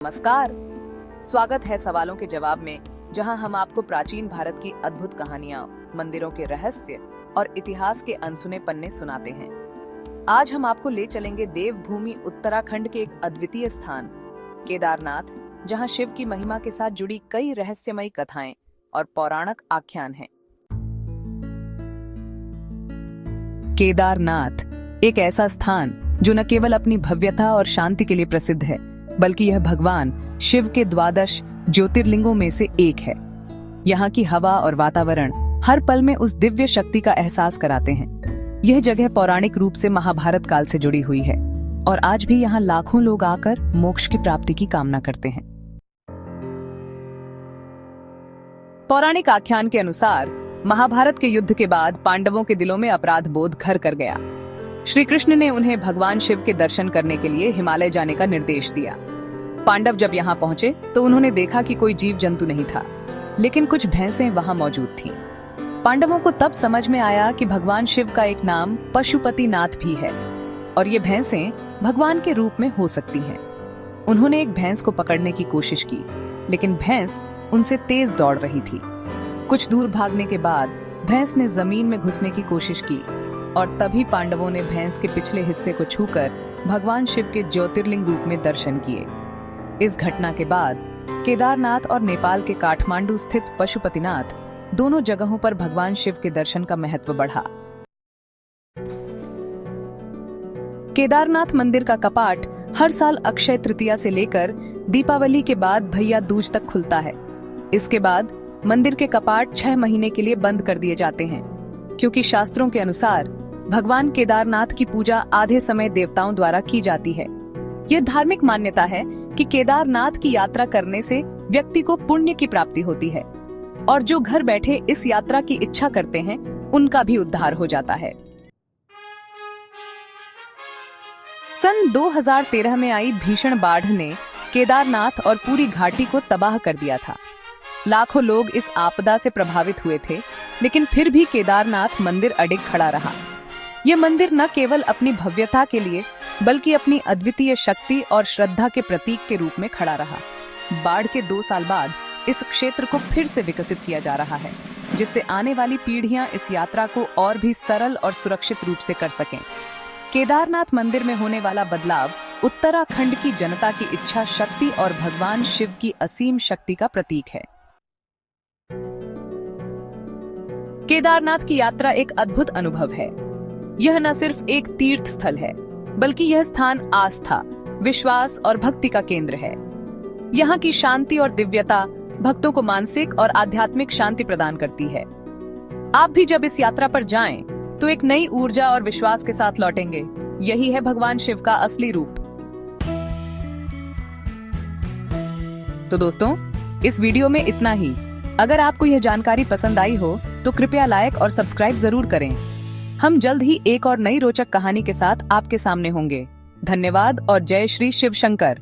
नमस्कार। स्वागत है सवालों के जवाब में, जहां हम आपको प्राचीन भारत की अद्भुत कहानियां, मंदिरों के रहस्य और इतिहास के अनसुने पन्ने सुनाते हैं। आज हम आपको ले चलेंगे देवभूमि उत्तराखंड के एक अद्वितीय स्थान केदारनाथ, जहां शिव की महिमा के साथ जुड़ी कई रहस्यमयी कथाएं और पौराणिक आख्यान हैं। केदारनाथ एक ऐसा स्थान जो न केवल अपनी भव्यता और शांति के लिए प्रसिद्ध है, बल्कि यह भगवान शिव के 12 ज्योतिर्लिंगों में से एक है। यहाँ की हवा और वातावरण हर पल में उस दिव्य शक्ति का एहसास कराते हैं। यह जगह पौराणिक रूप से महाभारत काल से जुड़ी हुई है और आज भी यहाँ लाखों लोग आकर मोक्ष की प्राप्ति की कामना करते हैं। पौराणिक आख्यान के अनुसार महाभारत के युद्ध के बाद पांडवों के दिलों में अपराध बोध घर कर गया। श्री कृष्ण ने उन्हें भगवान शिव के दर्शन करने के लिए हिमालय जाने का निर्देश दिया। पांडव जब यहाँ पहुंचे तो उन्होंने देखा कि कोई जीव जंतु नहीं था, लेकिन कुछ भैंसें वहां मौजूद थीं। पांडवों को तब समझ में आया कि भगवान शिव का एक नाम पशुपतिनाथ भी है और ये भैंसें भगवान के रूप में हो सकती हैं। उन्होंने एक भैंस को पकड़ने की कोशिश की, लेकिन भैंस उनसे तेज दौड़ रही थी। कुछ दूर भागने के बाद भैंस ने जमीन में घुसने की कोशिश की और तभी पांडवों ने भैंस के पिछले हिस्से को छूकर भगवान शिव के ज्योतिर्लिंग रूप में दर्शन किए। इस घटना के बाद केदारनाथ और नेपाल के काठमांडू स्थित पशुपतिनाथ दोनों जगहों पर भगवान शिव के दर्शन का महत्व बढ़ा। केदारनाथ मंदिर का कपाट हर साल अक्षय तृतीया से लेकर दीपावली के बाद भैया दूज तक खुलता है। इसके बाद मंदिर के कपाट 6 महीने के लिए बंद कर दिए जाते हैं, क्योंकि शास्त्रों के अनुसार भगवान केदारनाथ की पूजा आधे समय देवताओं द्वारा की जाती है। यह धार्मिक मान्यता है कि केदारनाथ की यात्रा करने से व्यक्ति को पुण्य की प्राप्ति होती है और जो घर बैठे इस यात्रा की इच्छा करते हैं उनका भी उद्धार हो जाता है। सन 2013 में आई भीषण बाढ़ ने केदारनाथ और पूरी घाटी को तबाह कर दिया था। लाखों लोग इस आपदा से प्रभावित हुए थे, लेकिन फिर भी केदारनाथ मंदिर अडिग खड़ा रहा। यह मंदिर न केवल अपनी भव्यता के लिए, बल्कि अपनी अद्वितीय शक्ति और श्रद्धा के प्रतीक के रूप में खड़ा रहा। बाढ़ के 2 साल बाद इस क्षेत्र को फिर से विकसित किया जा रहा है, जिससे आने वाली पीढ़ियां इस यात्रा को और भी सरल और सुरक्षित रूप से कर सकें। केदारनाथ मंदिर में होने वाला बदलाव उत्तराखंड की जनता की इच्छा शक्ति और भगवान शिव की असीम शक्ति का प्रतीक है। केदारनाथ की यात्रा एक अद्भुत अनुभव है। यह न सिर्फ एक तीर्थ स्थल है, बल्कि यह स्थान आस्था, विश्वास और भक्ति का केंद्र है। यहाँ की शांति और दिव्यता भक्तों को मानसिक और आध्यात्मिक शांति प्रदान करती है। आप भी जब इस यात्रा पर जाएं, तो एक नई ऊर्जा और विश्वास के साथ लौटेंगे। यही है भगवान शिव का असली रूप। तो दोस्तों, इस वीडियो में इतना ही। अगर आपको यह जानकारी पसंद आई हो तो कृपया लाइक और सब्सक्राइब जरूर करें। हम जल्द ही एक और नई रोचक कहानी के साथ आपके सामने होंगे। धन्यवाद और जय श्री शिव शंकर।